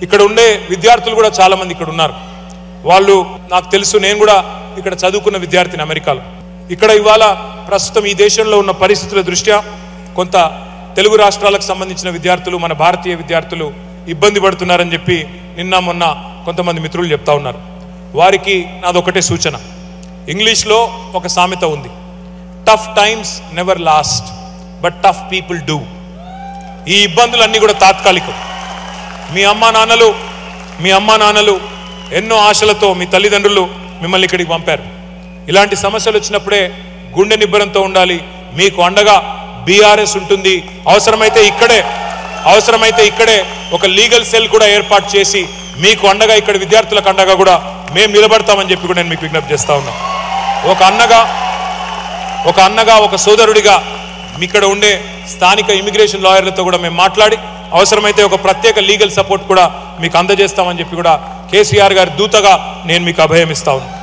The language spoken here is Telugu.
ఇక్కడ ఉండే విద్యార్థులు కూడా చాలా మంది ఇక్కడ ఉన్నారు. వాళ్ళు నాకు తెలుసు, నేను కూడా ఇక్కడ చదువుకున్న విద్యార్థిని అమెరికాలో. ఇక్కడ ఇవాళ ప్రస్తుతం ఈ దేశంలో ఉన్న పరిస్థితుల దృష్ట్యా కొంత తెలుగు రాష్ట్రాలకు సంబంధించిన విద్యార్థులు, మన భారతీయ విద్యార్థులు ఇబ్బంది పడుతున్నారని చెప్పి నిన్న మొన్న కొంతమంది మిత్రులు చెప్తా ఉన్నారు. వారికి నాదొకటే సూచన. ఇంగ్లీష్లో ఒక సామెత ఉంది, tough times never lost but tough people do. ఈ ఇబ్బందులన్నీ కూడా తాత్కాలికం. మీ అమ్మా నాన్నలు ఎన్నో ఆశలతో మీ తల్లిదండ్రులు మిమ్మల్ని ఇక్కడికి పంపారు. ఇలాంటి సమస్యలు వచ్చినప్పుడే గుండె నిబ్బరంతో ఉండాలి. మీకు అండగా బీఆర్ఎస్ ఉంటుంది. అవసరమైతే ఇక్కడే ఒక లీగల్ సెల్ కూడా ఏర్పాటు చేసి మీకు అండగా, ఇక్కడ విద్యార్థులకు అండగా కూడా మేము నిలబడతామని చెప్పి కూడా నేను మీకు విజ్ఞప్తి చేస్తా ఉన్నా. ఒక అన్నగా ఒక సోదరుడిగా ఇక్కడ ఉండే స్థానిక ఇమిగ్రేషన్ లాయర్లతో కూడా మేము మాట్లాడి అవసరమైతే ఒక ప్రత్యేక లీగల్ సపోర్ట్ కూడా మీకు అందజేస్తామని చెప్పి కూడా కేసీఆర్ గారి దూతగా నేను మీకు అభయం ఇస్తా ఉన్నాను.